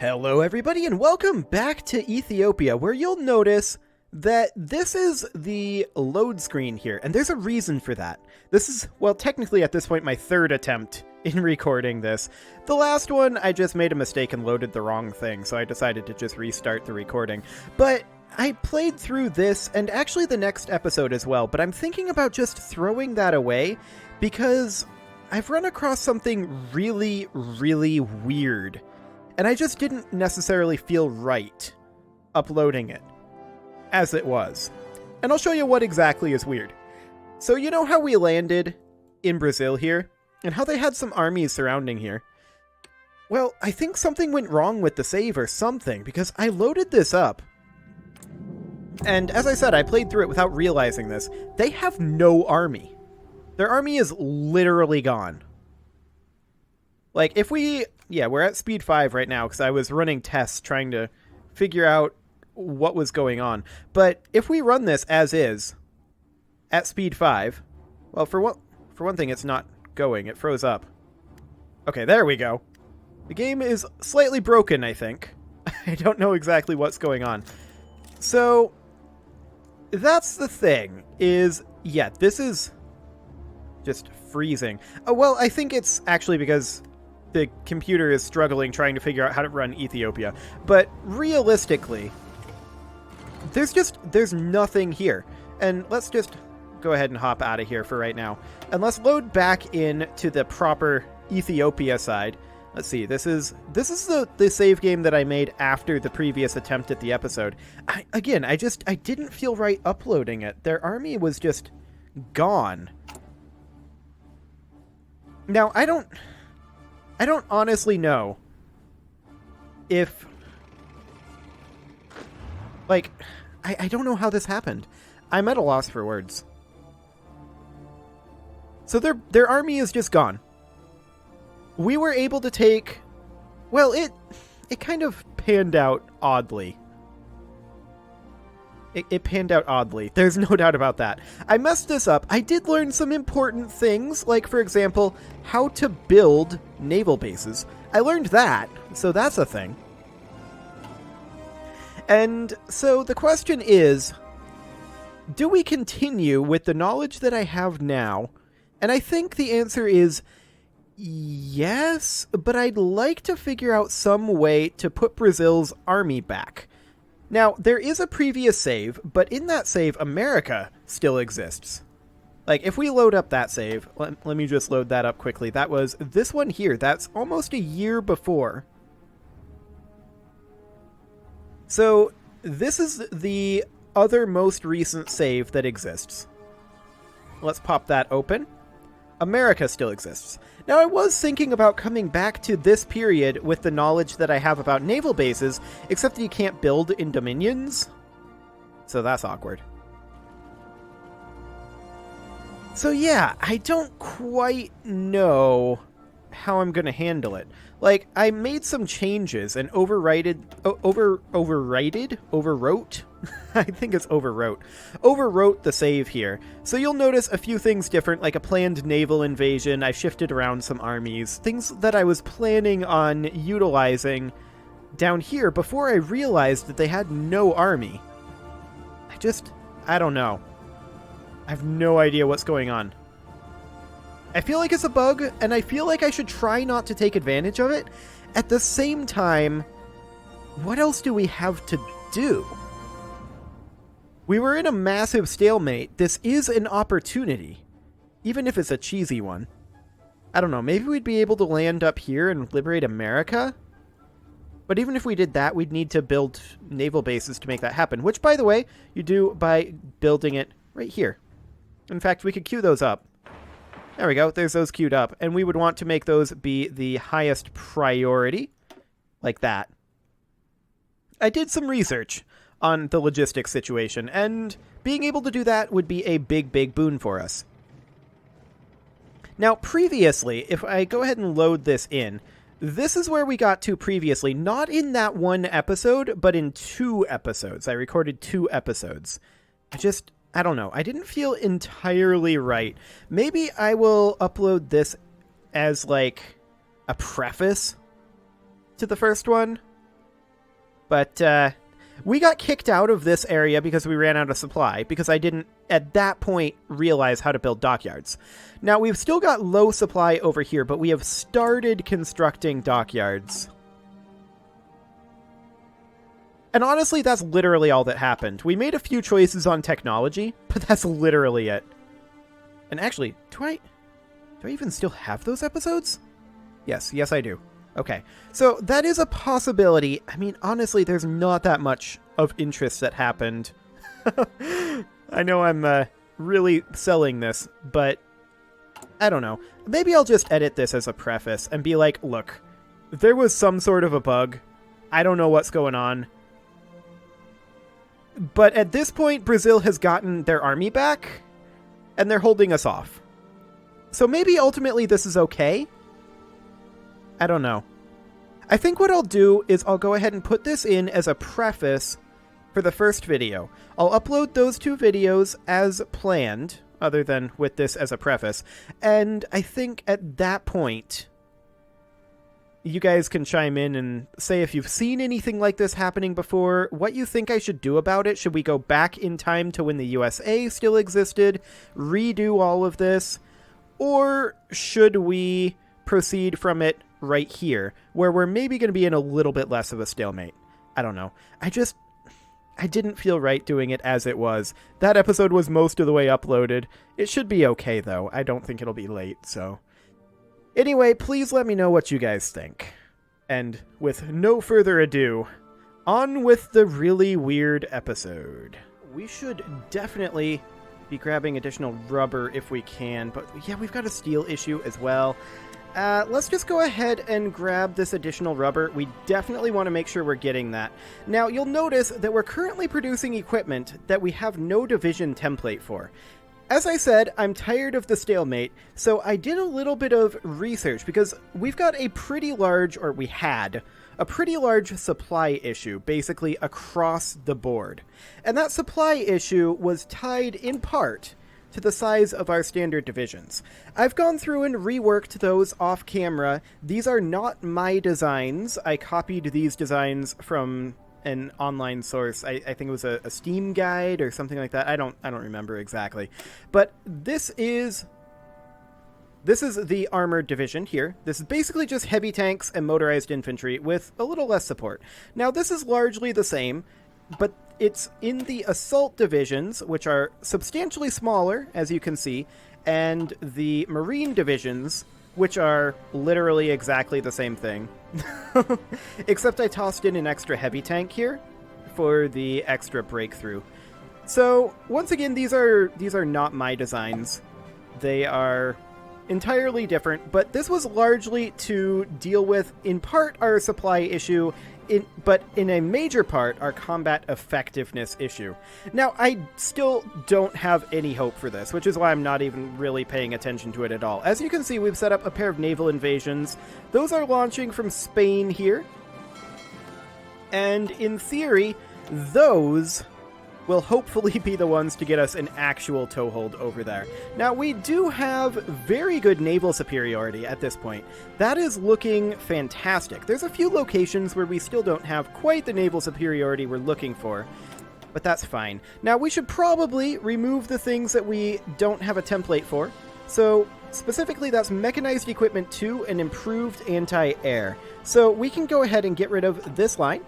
Hello everybody and welcome back to Ethiopia, where you'll notice that this is the load screen here, and there's a reason for that. This is, well, technically at this point my third attempt in recording this. The last one I just made a mistake and loaded the wrong thing, so I decided to just restart the recording. But I played through this, and actually the next episode as well, but I'm thinking about just throwing that away, because I've run across something really, really weird. And I just didn't necessarily feel right uploading it as it was. And I'll show you what exactly is weird. So you know how we landed in Brazil here? And how they had some armies surrounding here? Well, I think something went wrong with the save or something, because I loaded this up. And as I said, I played through it without realizing this. They have no army. Their army is literally gone. Like, if we... Yeah, we're at speed 5 right now, because I was running tests trying to figure out what was going on. But if we run this as is, at speed 5... Well, for one thing, it's not going. It froze up. Okay, there we go. The game is slightly broken, I think. I don't know exactly what's going on. So, that's the thing, is... Yeah, this is just freezing. Well, I think it's actually because the computer is struggling trying to figure out how to run Ethiopia. But realistically, there's nothing here. And let's just go ahead and hop out of here for right now. And let's load back in to the proper Ethiopia side. Let's see, this is the save game that I made after the previous attempt at the episode. I didn't feel right uploading it. Their army was just gone. Now, I don't honestly know if, like, I don't know how this happened. I'm at a loss for words. So their army is just gone. We were able to take, well, it kind of panned out oddly. It panned out oddly. There's no doubt about that. I messed this up. I did learn some important things, like, for example, how to build naval bases. I learned that, so that's a thing. And so the question is, do we continue with the knowledge that I have now? And I think the answer is yes, but I'd like to figure out some way to put Brazil's army back. Now, there is a previous save, but in that save, America still exists. Like, if we load up that save, let me just load that up quickly. That was this one here. That's almost a year before. So, this is the other most recent save that exists. Let's pop that open. America still exists. Now, I was thinking about coming back to this period with the knowledge that I have about naval bases, except that you can't build in dominions. So that's awkward. So yeah, I don't quite know how I'm going to handle it. Like, I made some changes and overwrote? I think it's overwrote the save here. So you'll notice a few things different, like a planned naval invasion. I shifted around some armies, things that I was planning on utilizing down here before I realized that they had no army. I don't know. I have no idea what's going on. I feel like it's a bug, and I feel like I should try not to take advantage of it. At the same time, what else do we have to do? We were in a massive stalemate. This is an opportunity, even if it's a cheesy one. I don't know, maybe we'd be able to land up here and liberate America? But even if we did that, we'd need to build naval bases to make that happen, which, by the way, you do by building it right here. In fact, we could queue those up. There we go, there's those queued up, and we would want to make those be the highest priority, like that. I did some research on the logistics situation, and being able to do that would be a big, big boon for us. Now, previously, if I go ahead and load this in, this is where we got to previously, not in that one episode, but in 2 episodes. I recorded 2 episodes. I don't know. I didn't feel entirely right. Maybe I will upload this as, like, a preface to the first one. But we got kicked out of this area because we ran out of supply, because I didn't, at that point, realize how to build dockyards. Now, we've still got low supply over here, but we have started constructing dockyards. And honestly, that's literally all that happened. We made a few choices on technology, but that's literally it. And actually, do I even still have those episodes? Yes, I do. Okay, so that is a possibility. I mean, honestly, there's not that much of interest that happened. I know I'm really selling this, but I don't know. Maybe I'll just edit this as a preface and be like, look, there was some sort of a bug. I don't know what's going on. But at this point, Brazil has gotten their army back, and they're holding us off. So maybe ultimately this is okay? I don't know. I think what I'll do is I'll go ahead and put this in as a preface for the first video. I'll upload those 2 videos as planned, other than with this as a preface, and I think at that point, you guys can chime in and say if you've seen anything like this happening before, what you think I should do about it. Should we go back in time to when the USA still existed, redo all of this, or should we proceed from it right here, where we're maybe going to be in a little bit less of a stalemate? I don't know. I didn't feel right doing it as it was. That episode was most of the way uploaded. It should be okay, though. I don't think it'll be late, so... Anyway, please let me know what you guys think. And with no further ado, on with the really weird episode. We should definitely be grabbing additional rubber if we can, but yeah, we've got a steel issue as well. Let's just go ahead and grab this additional rubber. We definitely want to make sure we're getting that. Now, you'll notice that we're currently producing equipment that we have no division template for. As I said, I'm tired of the stalemate, so I did a little bit of research because we've got a pretty large, or we had, a pretty large supply issue, basically across the board. And that supply issue was tied in part to the size of our standard divisions. I've gone through and reworked those off camera. These are not my designs. I copied these designs from an online source. I think it was a Steam guide or something like that. I don't remember exactly. But this is the armored division here. This is basically just heavy tanks and motorized infantry with a little less support. Now, this is largely the same, but it's in the assault divisions, which are substantially smaller, as you can see, and the marine divisions, which are literally exactly the same thing. Except I tossed in an extra heavy tank here for the extra breakthrough. So, once again, these are not my designs. They are entirely different, but this was largely to deal with, in part, our supply issue, but in a major part, our combat effectiveness issue. Now, I still don't have any hope for this, which is why I'm not even really paying attention to it at all. As you can see, we've set up a pair of naval invasions. Those are launching from Spain here. And in theory, those will hopefully be the ones to get us an actual toehold over there. Now, we do have very good naval superiority at this point. That is looking fantastic. There's a few locations where we still don't have quite the naval superiority we're looking for, but that's fine. Now, we should probably remove the things that we don't have a template for. So, specifically, that's mechanized equipment 2 and improved anti-air. So, we can go ahead and get rid of this line,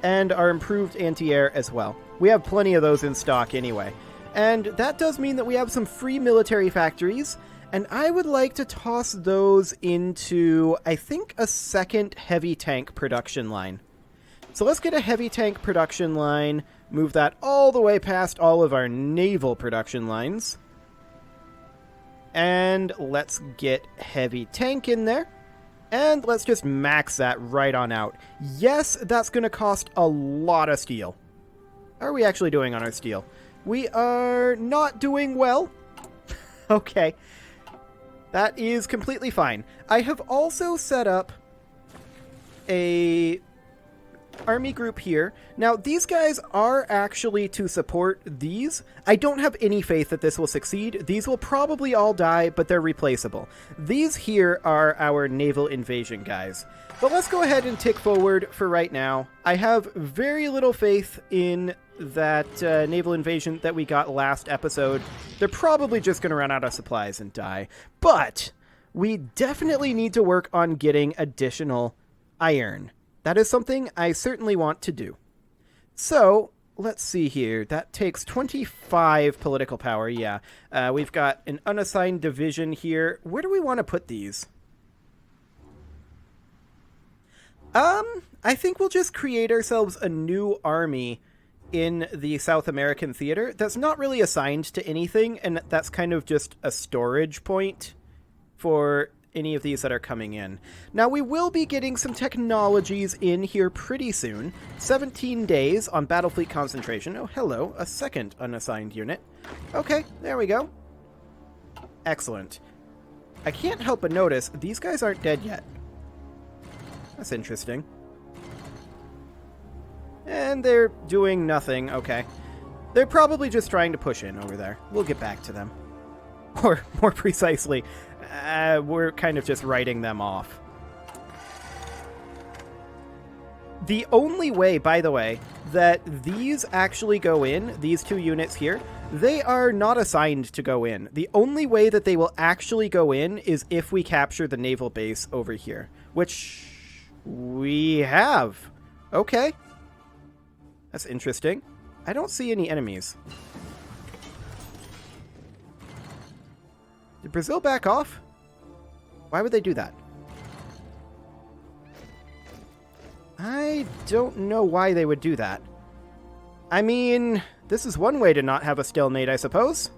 and our improved anti-air as well. We have plenty of those in stock anyway. And that does mean that we have some free military factories, and I would like to toss those into, I think, a second heavy tank production line. So let's get a heavy tank production line, move that all the way past all of our naval production lines, and let's get heavy tank in there. And let's just max that right on out. Yes, that's going to cost a lot of steel. How are we actually doing on our steel? We are not doing well. Okay. That is completely fine. I have also set up a army group here. Now, these guys are actually to support these. I don't have any faith that this will succeed. These will probably all die, but they're replaceable. These here are our naval invasion guys. But let's go ahead and tick forward for right now. I have very little faith in that naval invasion that we got last episode. They're probably just going to run out of supplies and die. But we definitely need to work on getting additional iron. That is something I certainly want to do. So, let's see here. That takes 25 political power, yeah. We've got an unassigned division here. Where do we want to put these? I think we'll just create ourselves a new army in the South American theater that's not really assigned to anything, and that's kind of just a storage point for any of these that are coming in. Now, we will be getting some technologies in here pretty soon. 17 days on Battlefleet concentration. Oh, hello, a second unassigned unit. Okay, there we go. Excellent. I can't help but notice these guys aren't dead yet. That's interesting. And they're doing nothing. Okay. They're probably just trying to push in over there. We'll get back to them. Or, more precisely, we're kind of just writing them off. The only way, by the way, that these actually go in, these two units here, they are not assigned to go in. The only way that they will actually go in is if we capture the naval base over here, which we have. Okay. That's interesting. I don't see any enemies. Did Brazil back off? Why would they do that? I don't know why they would do that. I mean, this is one way to not have a stalemate, I suppose.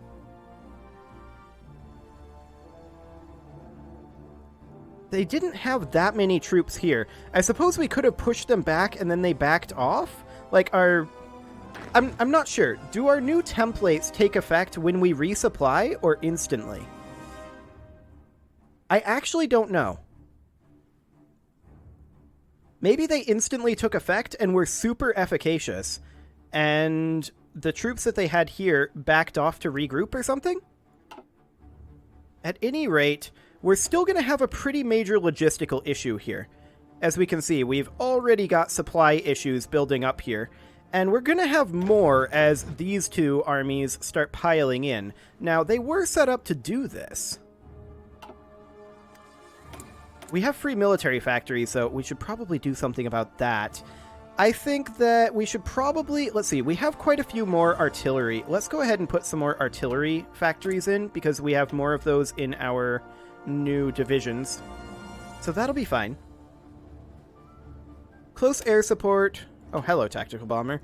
They didn't have that many troops here. I suppose we could have pushed them back and then they backed off? Like, I'm not sure. Do our new templates take effect when we resupply or instantly? I actually don't know. Maybe they instantly took effect and were super efficacious, and the troops that they had here backed off to regroup or something? At any rate, we're still going to have a pretty major logistical issue here. As we can see, we've already got supply issues building up here, and we're going to have more as these two armies start piling in. Now, they were set up to do this. We have free military factories, so we should probably do something about that. I think that we should probably... Let's see, we have quite a few more artillery. Let's go ahead and put some more artillery factories in, because we have more of those in our new divisions. So that'll be fine. Close air support. Oh, hello, tactical bomber.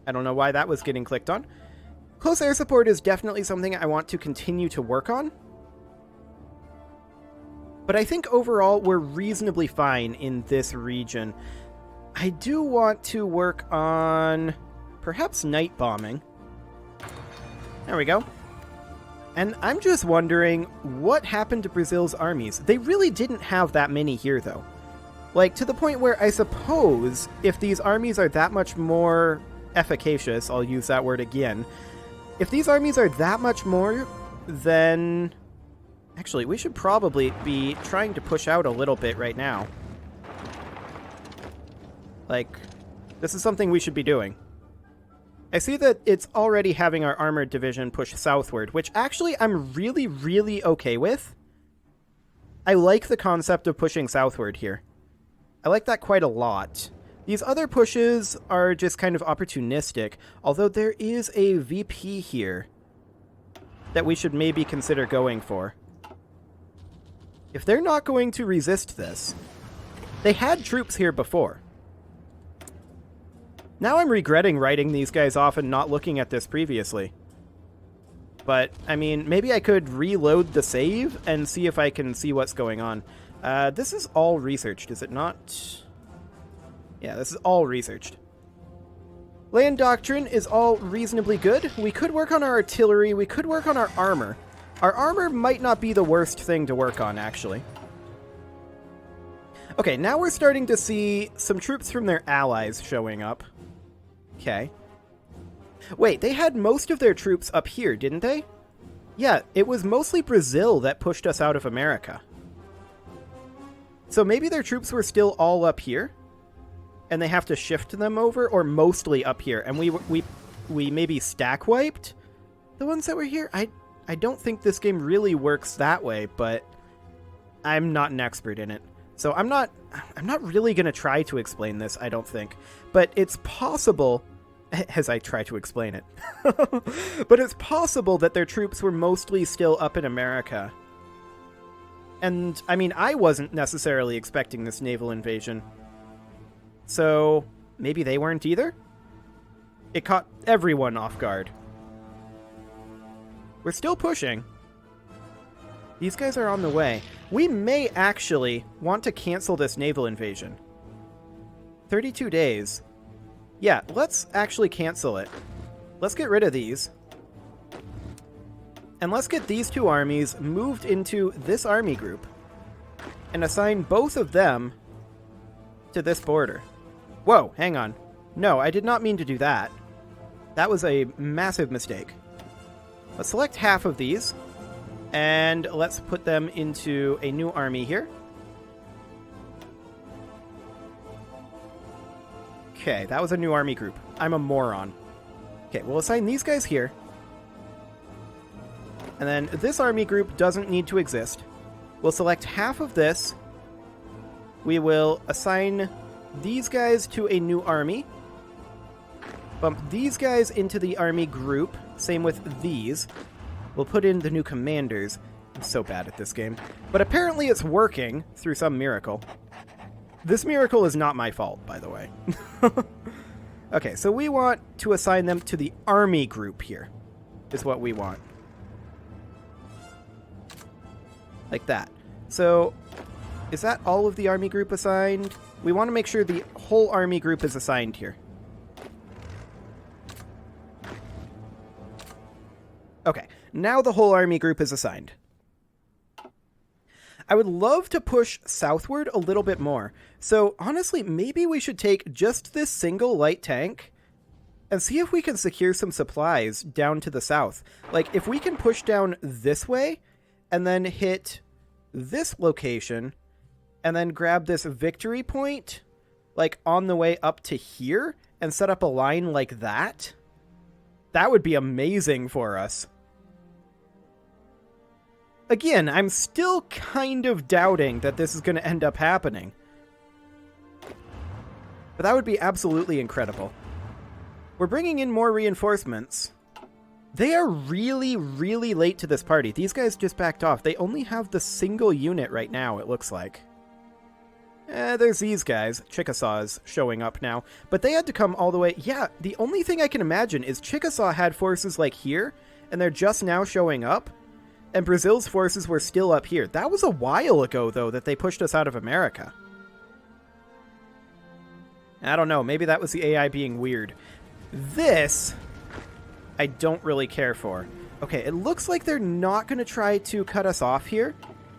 I don't know why that was getting clicked on. Close air support is definitely something I want to continue to work on. But I think overall we're reasonably fine in this region. I do want to work on perhaps night bombing. There we go. And I'm just wondering what happened to Brazil's armies. They really didn't have that many here, though. Like, to the point where I suppose if these armies are that much more efficacious, I'll use that word again, if these armies are that much more, then... Actually, we should probably be trying to push out a little bit right now. Like, this is something we should be doing. I see that it's already having our armored division push southward, which actually I'm really, really okay with. I like the concept of pushing southward here. I like that quite a lot. These other pushes are just kind of opportunistic, although there is a VP here that we should maybe consider going for. If they're not going to resist this, they had troops here before. Now I'm regretting writing these guys off and not looking at this previously. But, I mean, maybe I could reload the save and see if I can see what's going on. This is all researched, is it not? Yeah, this is all researched. Land doctrine is all reasonably good. We could work on our artillery. We could work on our armor. Our armor might not be the worst thing to work on, actually. Okay, now we're starting to see some troops from their allies showing up. Okay. Wait, they had most of their troops up here, didn't they? Yeah, it was mostly Brazil that pushed us out of America. So maybe their troops were still all up here, and they have to shift them over, or mostly up here, and we maybe stack wiped the ones that were here? I don't think this game really works that way, but I'm not an expert in it. So I'm not really going to try to explain this, I don't think. But it's possible, as I try to explain it, but it's possible that their troops were mostly still up in America. And, I mean, I wasn't necessarily expecting this naval invasion. So, maybe they weren't either? It caught everyone off guard. We're still pushing. These guys are on the way. We may actually want to cancel this naval invasion. 32 days. Yeah, let's actually cancel it. Let's get rid of these. And let's get these two armies moved into this army group and assign both of them to this border. Whoa, hang on. No, I did not mean to do that. That was a massive mistake. Let's select half of these, and let's put them into a new army here. Okay, that was a new army group. I'm a moron. Okay, we'll assign these guys here. And then this army group doesn't need to exist. We'll select half of this. We will assign these guys to a new army. Bump these guys into the army group. Same with these. We'll put in the new commanders. I'm so bad at this game. But apparently it's working through some miracle. This miracle is not my fault, by the way. Okay, so we want to assign them to the army group here, is what we want. Like that. So, is that all of the army group assigned? We want to make sure the whole army group is assigned here. Okay, now the whole army group is assigned. I would love to push southward a little bit more. So, honestly, maybe we should take just this single light tank and see if we can secure some supplies down to the south. Like, if we can push down this way and then hit this location and then grab this victory point, like, on the way up to here and set up a line like that, that would be amazing for us. Again, I'm still kind of doubting that this is going to end up happening. But that would be absolutely incredible. We're bringing in more reinforcements. They are really, really late to this party. These guys just backed off. They only have the single unit right now, it looks like. There's these guys, Chickasaws, showing up now. But they had to come all the way... Yeah, the only thing I can imagine is Chickasaw had forces like here, and they're just now showing up. And Brazil's forces were still up here. That was a while ago, though, that they pushed us out of America. I don't know. Maybe that was the AI being weird. This, I don't really care for. Okay, it looks like they're not going to try to cut us off here,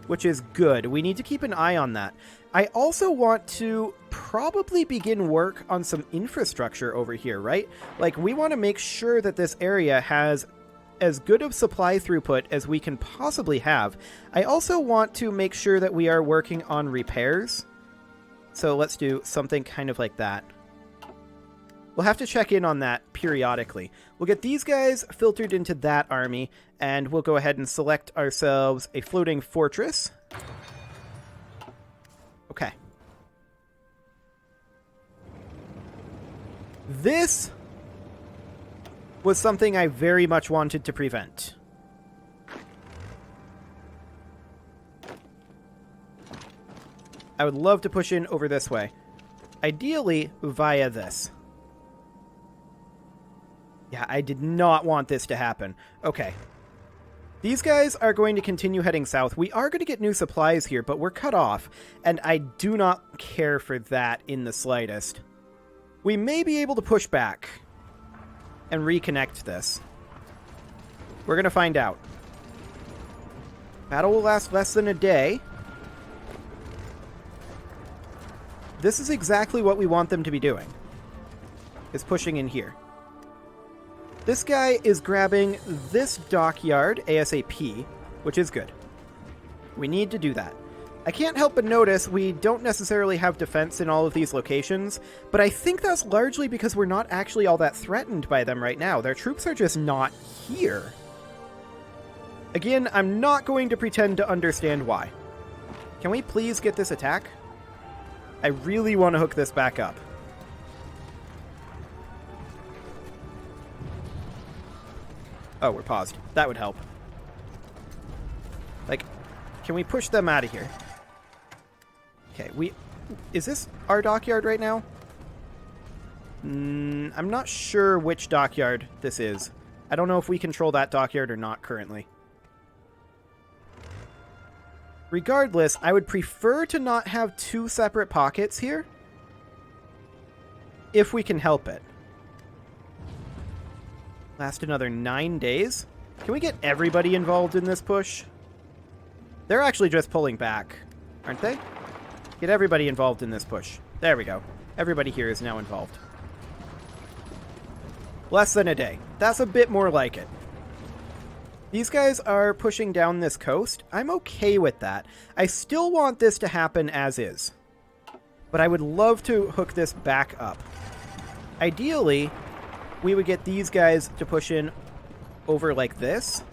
which is good. We need to keep an eye on that. I also want to probably begin work on some infrastructure over here, right? Like, we want to make sure that this area has as good of supply throughput as we can possibly have. I also want to make sure that we are working on repairs. So let's do something kind of like that. We'll have to check in on that periodically. We'll get these guys filtered into that army, and we'll go ahead and select ourselves a floating fortress. Okay. This was something I very much wanted to prevent. I would love to push in over this way. Ideally, via this. Yeah, I did not want this to happen. Okay. These guys are going to continue heading south. We are going to get new supplies here, but we're cut off, and I do not care for that in the slightest. We may be able to push back and reconnect this. We're going to find out. Battle will last less than a day. This is exactly what we want them to be doing. Is pushing in here. This guy is grabbing this dockyard ASAP, which is good. We need to do that. I can't help but notice we don't necessarily have defense in all of these locations, but I think that's largely because we're not actually all that threatened by them right now. Their troops are just not here. Again, I'm not going to pretend to understand why. Can we please get this attack? I really want to hook this back up. Oh, we're paused. That would help. Like, can we push them out of here? Okay, is this our dockyard right now? I'm not sure which dockyard this is. I don't know if we control that dockyard or not currently. Regardless, I would prefer to not have two separate pockets here. If we can help it. Last another 9 days? Can we get everybody involved in this push? They're actually just pulling back, aren't they? Get everybody involved in this push. There we go. Everybody here is now involved. Less than a day. That's a bit more like it. These guys are pushing down this coast. I'm okay with that. I still want this to happen as is. But I would love to hook this back up. Ideally, we would get these guys to push in over like this.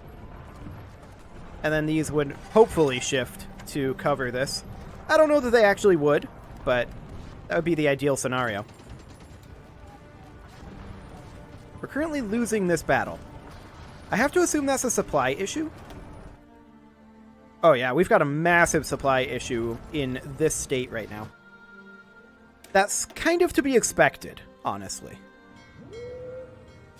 And then these would hopefully shift to cover this. I don't know that they actually would, but that would be the ideal scenario. We're currently losing this battle. I have to assume that's a supply issue. Oh yeah, we've got a massive supply issue in this state right now. That's kind of to be expected, honestly.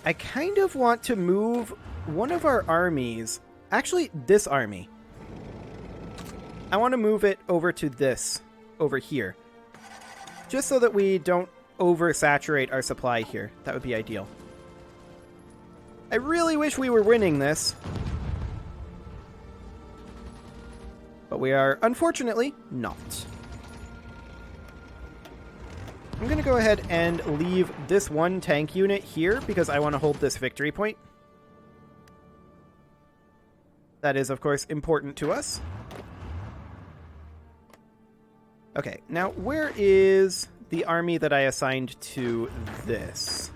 I kind of want to move one of our armies, actually this army. I want to move it over to this, over here. Just so that we don't oversaturate our supply here. That would be ideal. I really wish we were winning this. But we are, unfortunately, not. I'm going to go ahead and leave this one tank unit here because I want to hold this victory point. That is, of course, important to us. Okay, now where is the army that I assigned to this?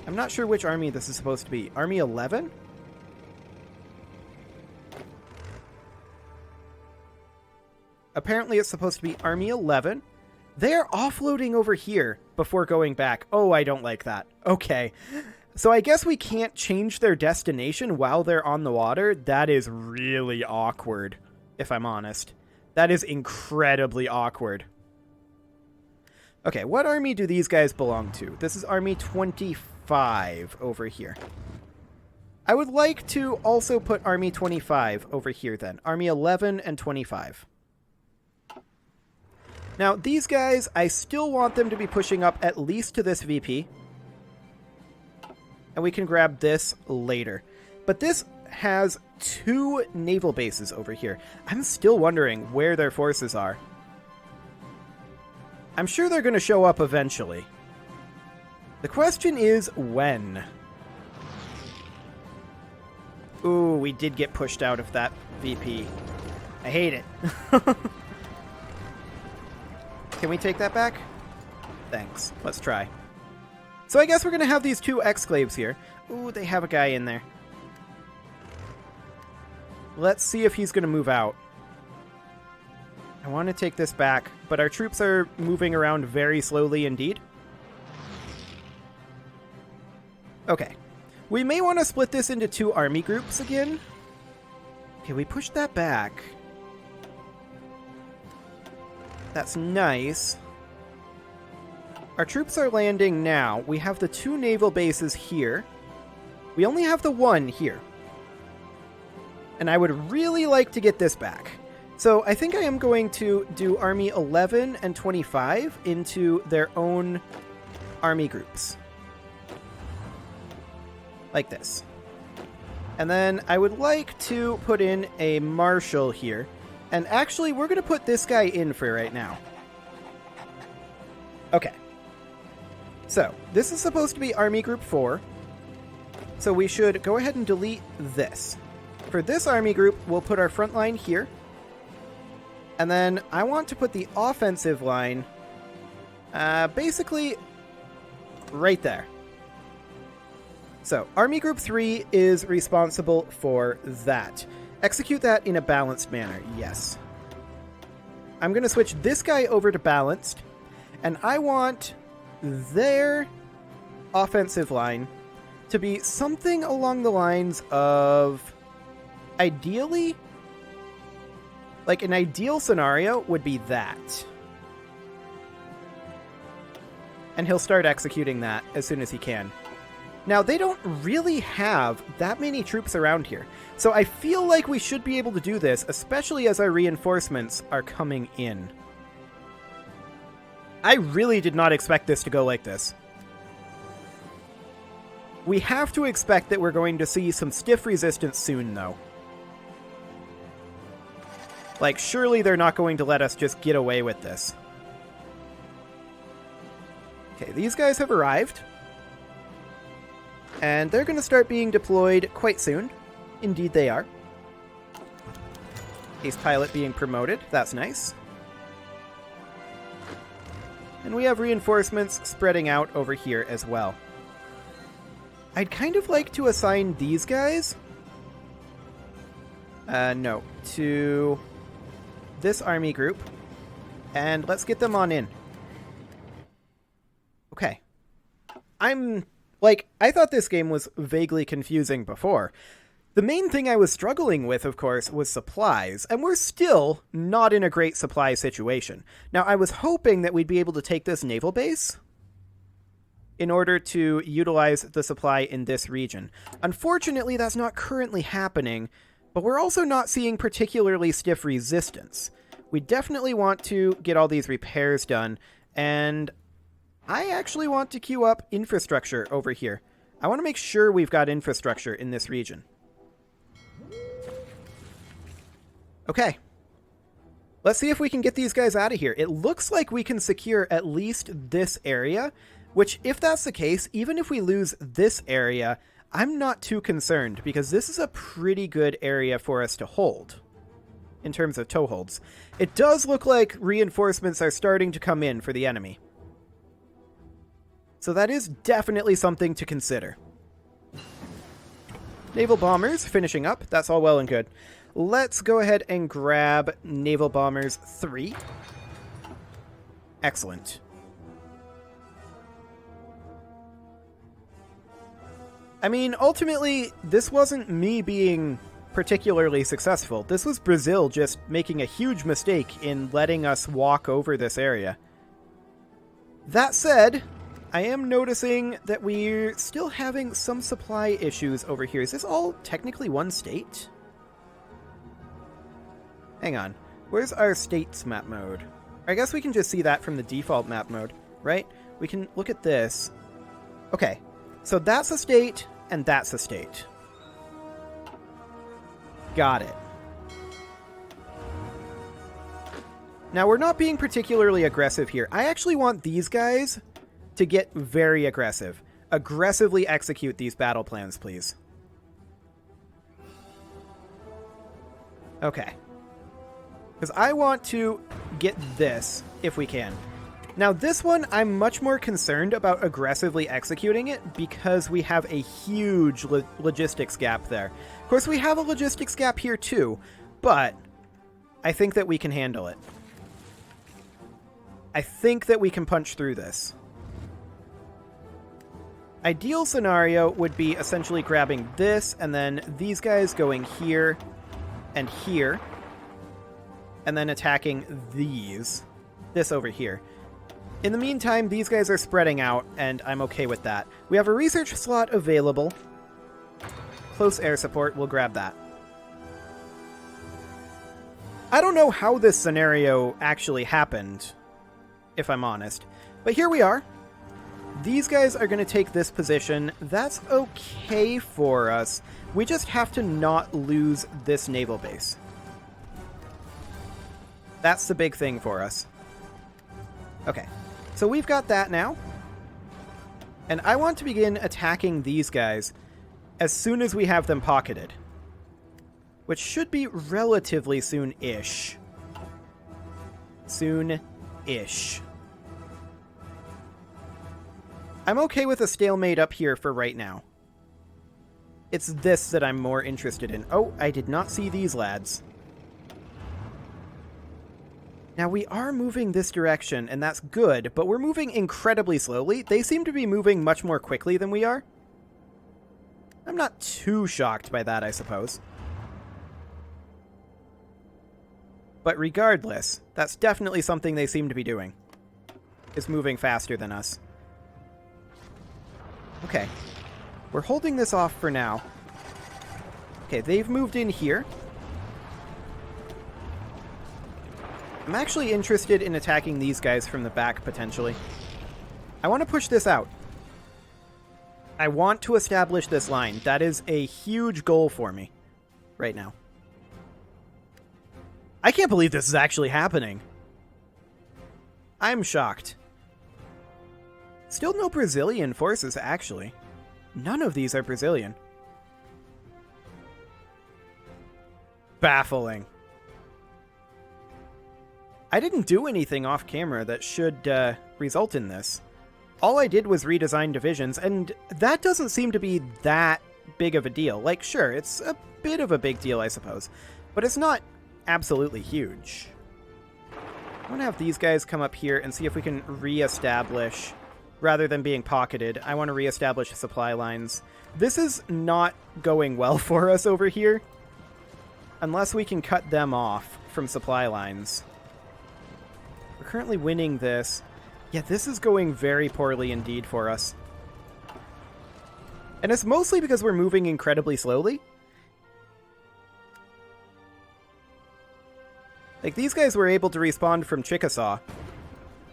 I'm not sure which army this is supposed to be. Army 11? Apparently it's supposed to be Army 11. They're offloading over here before going back. Oh, I don't like that. Okay. So I guess we can't change their destination while they're on the water. That is really awkward, if I'm honest. That is incredibly awkward. Okay, what army do these guys belong to? This is Army 25 over here. I would like to also put Army 25 over here then. Army 11 and 25. Now, these guys, I still want them to be pushing up at least to this VP. And we can grab this later. But this has 2 naval bases over here. I'm still wondering where their forces are. I'm sure they're going to show up eventually. The question is when. Ooh, we did get pushed out of that VP. I hate it. Can we take that back? Thanks. Let's try. So I guess we're going to have these 2 exclaves here. Ooh, they have a guy in there. Let's see if he's going to move out. I want to take this back, but our troops are moving around very slowly indeed. Okay. We may want to split this into 2 army groups again. Okay, we pushed that back. That's nice. Our troops are landing now. We have the 2 naval bases here. We only have the 1 here. And I would really like to get this back. So I think I am going to do Army 11 and 25 into their own army groups. Like this. And then I would like to put in a marshal here. And actually, we're going to put this guy in for right now. Okay. So, this is supposed to be Army Group 4. So we should go ahead and delete this. For this army group, we'll put our front line here. And then I want to put the offensive line basically right there. So, Army Group 3 is responsible for that. Execute that in a balanced manner, yes. I'm going to switch this guy over to balanced, and I want their offensive line to be something along the lines of, ideally, like an ideal scenario would be that. And he'll start executing that as soon as he can. Now, they don't really have that many troops around here, so I feel like we should be able to do this, especially as our reinforcements are coming in. I really did not expect this to go like this. We have to expect that we're going to see some stiff resistance soon, though. Like, surely they're not going to let us just get away with this. Okay, these guys have arrived. And they're going to start being deployed quite soon. Indeed they are. Ace pilot being promoted. That's nice. And we have reinforcements spreading out over here as well. I'd kind of like to assign these guys... no. To this army group. And let's get them on in. Okay. I thought this game was vaguely confusing before. The main thing I was struggling with, of course, was supplies, and we're still not in a great supply situation. Now, I was hoping that we'd be able to take this naval base in order to utilize the supply in this region. Unfortunately, that's not currently happening, but we're also not seeing particularly stiff resistance. We definitely want to get all these repairs done, and I actually want to queue up infrastructure over here. I want to make sure we've got infrastructure in this region. Okay. Let's see if we can get these guys out of here. It looks like we can secure at least this area, which, if that's the case, even if we lose this area, I'm not too concerned, because this is a pretty good area for us to hold in terms of toeholds. It does look like reinforcements are starting to come in for the enemy. So that is definitely something to consider. Naval bombers finishing up. That's all well and good. Let's go ahead and grab Naval Bombers 3. Excellent. I mean, ultimately, this wasn't me being particularly successful. This was Brazil just making a huge mistake in letting us walk over this area. That said, I am noticing that we're still having some supply issues over here. Is this all technically one state? Hang on. Where's our states map mode? I guess we can just see that from the default map mode, right? We can look at this. Okay, so that's a state, and that's a state. Got it. Now, we're not being particularly aggressive here. I actually want these guys to get very aggressive. Aggressively execute these battle plans, please. Okay. Because I want to get this, if we can. Now, this one, I'm much more concerned about aggressively executing it because we have a huge logistics gap there. Of course, we have a logistics gap here too, but I think that we can handle it. I think that we can punch through this. Ideal scenario would be essentially grabbing this, and then these guys going here and here, and then attacking this over here. In the meantime, these guys are spreading out, and I'm okay with that. We have a research slot available. Close air support, we'll grab that. I don't know how this scenario actually happened, if I'm honest. But here we are. These guys are going to take this position. That's okay for us. We just have to not lose this naval base. That's the big thing for us. Okay, so we've got that now. And I want to begin attacking these guys as soon as we have them pocketed. Which should be relatively soon-ish. Soon-ish. I'm okay with a stalemate up here for right now. It's this that I'm more interested in. Oh, I did not see these lads. Now, we are moving this direction, and that's good, but we're moving incredibly slowly. They seem to be moving much more quickly than we are. I'm not too shocked by that, I suppose. But regardless, that's definitely something they seem to be doing. Is moving faster than us. Okay. We're holding this off for now. Okay, they've moved in here. I'm actually interested in attacking these guys from the back, potentially. I want to push this out. I want to establish this line. That is a huge goal for me right now. I can't believe this is actually happening. I'm shocked. Still no Brazilian forces, actually. None of these are Brazilian. Baffling. I didn't do anything off camera that should result in this. All I did was redesign divisions, and that doesn't seem to be that big of a deal. Like, sure, it's a bit of a big deal, I suppose, but it's not absolutely huge. I want to have these guys come up here and see if we can re-establish, rather than being pocketed, I want to re-establish supply lines. This is not going well for us over here, unless we can cut them off from supply lines. We're currently winning this. Yeah, this is going very poorly indeed for us. And it's mostly because we're moving incredibly slowly. Like, these guys were able to respawn from Chickasaw,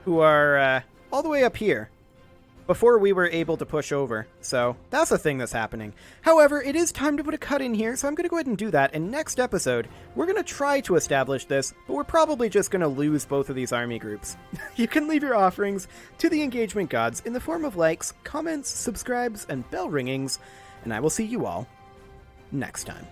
who are all the way up here, before we were able to push over. So that's a thing that's happening. However, it is time to put a cut in here, so I'm going to go ahead and do that. And next episode, we're going to try to establish this, but we're probably just going to lose both of these army groups. You can leave your offerings to the engagement gods in the form of likes, comments, subscribes, and bell ringings, and I will see you all next time.